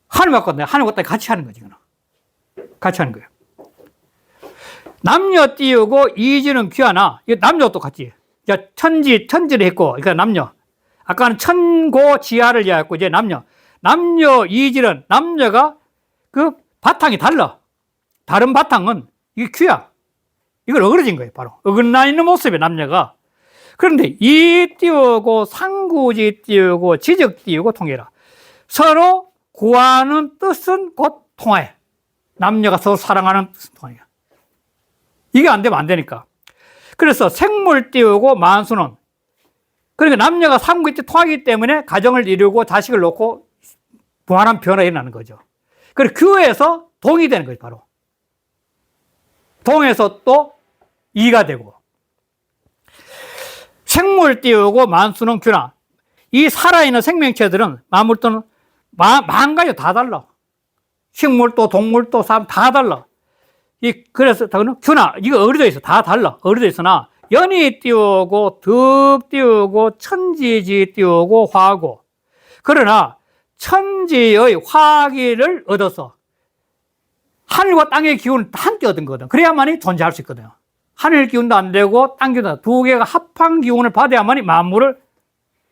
하늘 갖고도 안 돼. 하늘과 땅이 같이 하는 거지. 같이 하는 거예요. 남녀 띄우고 이지는 귀하나, 이거 남녀도 똑같지. 천지를 했고, 그러니까 남녀. 아까는 천고 지하를 이해했고, 이제 남녀. 남녀 이지는, 남녀가 그 바탕이 달라. 다른 바탕은 이게 귀야. 이걸 어그러진 거예요, 바로. 어긋나 있는 모습의 남녀가. 그런데 이 띄우고 상구지 띄우고 지적 띄우고 통해라. 서로 구하는 뜻은 곧 통해. 남녀가 서로 사랑하는 뜻은 통해요. 이게 안 되면 안 되니까. 그래서 생물 띄우고 만수는, 그러니까 남녀가 상구지 통하기 때문에 가정을 이루고 자식을 놓고 무한한 변화가 일어나는 거죠. 그리고 교회에서 동이 되는 거죠, 바로. 동에서 또 이가 되고. 생물 띄우고 만수는 균화. 이 살아있는 생명체들은 만물도는 만 가지 다 달라. 식물도 동물도 사람 다 달라. 그래서 균화, 이거 어그러져 있어. 다 달라. 어그러져 있으나 연이 띄우고 득 띄우고 천지지 띄우고 화하고. 그러나 천지의 화기를 얻어서 하늘과 땅의 기운을 함께 얻은 거거든. 그래야만이 존재할 수 있거든요. 하늘 기운도 안 되고 땅 기운도 두 개가 합한 기운을 받아야만이 만물을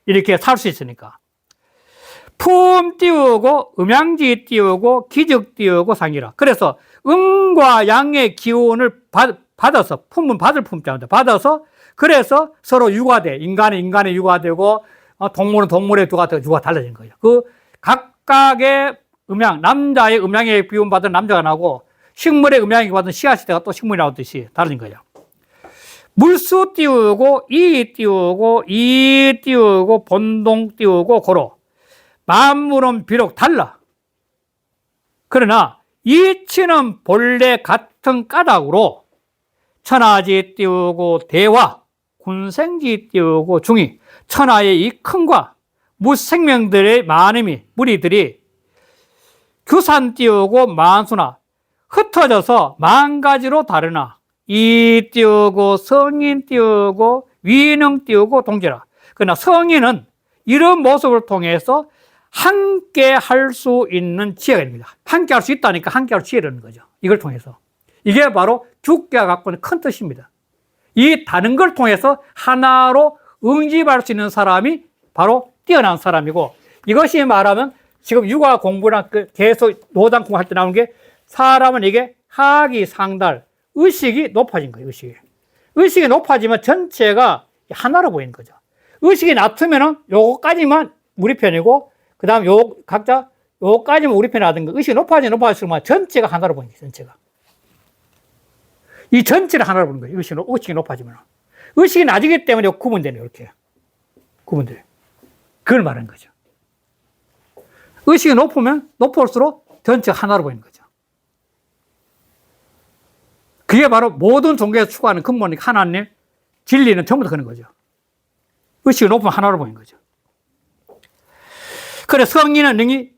이렇게 살 수 있으니까. 품 띄우고 음양지 띄우고 기적 띄우고 상이라. 그래서 음과 양의 기운을 받아서, 품은 받을 품자인데 받아서, 그래서 서로 유화돼. 인간은 인간에 유화되고 동물은 동물에 유화 달라진 거예요. 그 각각의 음양, 남자의 음양에 비운 받은 남자가 나고 식물의 음양에 받은 씨앗시대가 또 식물이 나오듯이 다른 거예요. 물수 띄우고 이 띄우고 이 띄우고 본동 띄우고 고로. 만물은 비록 달라. 그러나 이치는 본래 같은 까닭으로 천하지 띄우고 대화, 군생지 띄우고 중이, 천하의 이 큰과 무생명들의 많음이, 무리들이 규산 띄우고 만수나 흩어져서 만 가지로 다르나 이 띄우고 성인 띄우고 위능 띄우고 동지라. 그러나 성인은 이런 모습을 통해서 함께 할 수 있는 지혜가 됩니다. 함께 할 수 있다니까 함께 할 지혜라는 거죠. 이걸 통해서. 이게 바로 주께가 갖고 있는 큰 뜻입니다. 이 다른 걸 통해서 하나로 응집할 수 있는 사람이 바로 뛰어난 사람이고, 이것이 말하면 지금 육아 공부나 계속 노장 공부할 때 나오는 게 사람은 이게 하기 상달, 의식이 높아진 거예요, 의식이. 의식이 높아지면 전체가 하나로 보이는 거죠. 의식이 낮으면은 요거까지만 우리 편이고, 그 다음 각자 요거까지만 우리 편이라든가, 의식이 높아질수록 전체가 하나로 보이는 거예요, 전체가. 이 전체를 하나로 보는 거예요, 의식이 높아지면. 의식이 낮기 때문에 구분되네요, 이렇게. 구분돼요. 그걸 말하는 거죠. 의식이 높으면 높을수록 전체가 하나로 보이는 거죠. 그게 바로 모든 종교에서 추구하는 근본이 하나님, 진리는 전부 다 그런 거죠. 의식이 높으면 하나로 보이는 거죠. 그래, 성인은 능히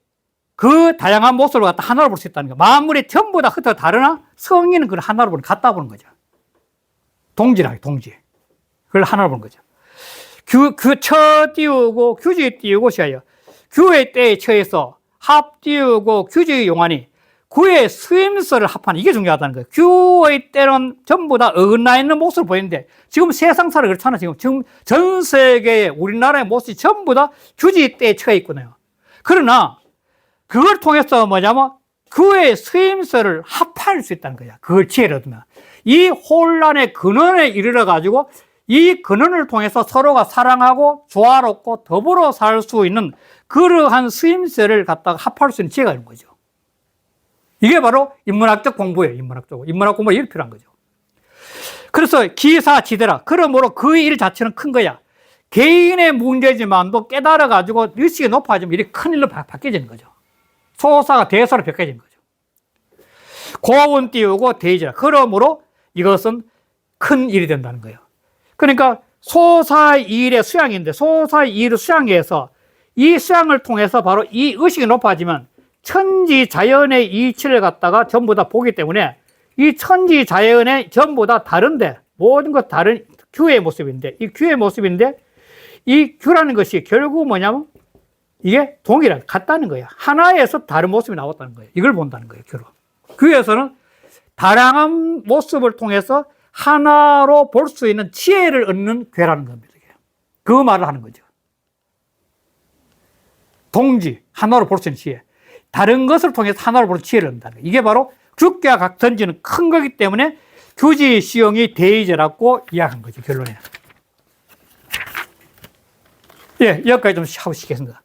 그 다양한 모습을 갖다 하나로 볼 수 있다는 거. 만물이 전부 다 흩어 다르나 성인은 그걸 하나로 보는, 같다 보는 거죠. 동지라, 동지. 그걸 하나로 보는 거죠. 처 띄우고 규지 띄우고 시하여 규의 때에 처해서 합 띄우고 규지의 용안이 구의 수임서를 합하는, 이게 중요하다는 거예요. 규의 때는 전부 다 어긋나 있는 모습을 보이는데, 지금 세상사를 그렇잖아요. 지금 전 세계의 우리나라의 모습이 전부 다 규지 때에 처해 있거든요. 그러나 그걸 통해서 뭐냐면 규의 수임서를 합할 수 있다는 거야. 그걸 지혜를 얻으면. 이 혼란의 근원에 이르러 가지고 이 근원을 통해서 서로가 사랑하고 조화롭고 더불어 살 수 있는 그러한 수임새를 갖다가 합할 수 있는 지혜가 있는 거죠. 이게 바로 인문학적 공부예요. 인문학 공부가 이렇게 필요한 거죠. 그래서 기사지대라. 그러므로 그 일 자체는 큰 거야. 개인의 문제지만도 깨달아가지고 의식이 높아지면 이렇게 큰 일로 바뀌어지는 거죠. 소사가 대소로 바뀌어지는 거죠. 고운 띄우고 대지라. 그러므로 이것은 큰 일이 된다는 거예요. 그러니까 소사의 일의 수양인데, 소사의 일을 수양해서 이 수양을 통해서 바로 이 의식이 높아지면 천지 자연의 이치를 갖다가 전부 다 보기 때문에 이 천지 자연의 전부 다 다른데, 모든 것 다른 규의 모습인데, 이 규의 모습인데, 이 규라는 것이 결국 뭐냐면 이게 동일한, 같다는 거예요. 하나에서 다른 모습이 나왔다는 거예요. 이걸 본다는 거예요, 규로. 규에서는 다양한 모습을 통해서 하나로 볼 수 있는 지혜를 얻는 괴라는 겁니다. 그 말을 하는 거죠. 동지, 하나로 볼 수 있는 지혜. 다른 것을 통해서 하나로 볼 수 있는 지혜를 얻는다는 거예요. 이게 바로 규과 각선지는 큰 거기 때문에 규지 시용이 대의제라고 이야기한 거죠, 결론에. 예, 여기까지 좀 하고 싶겠습니다.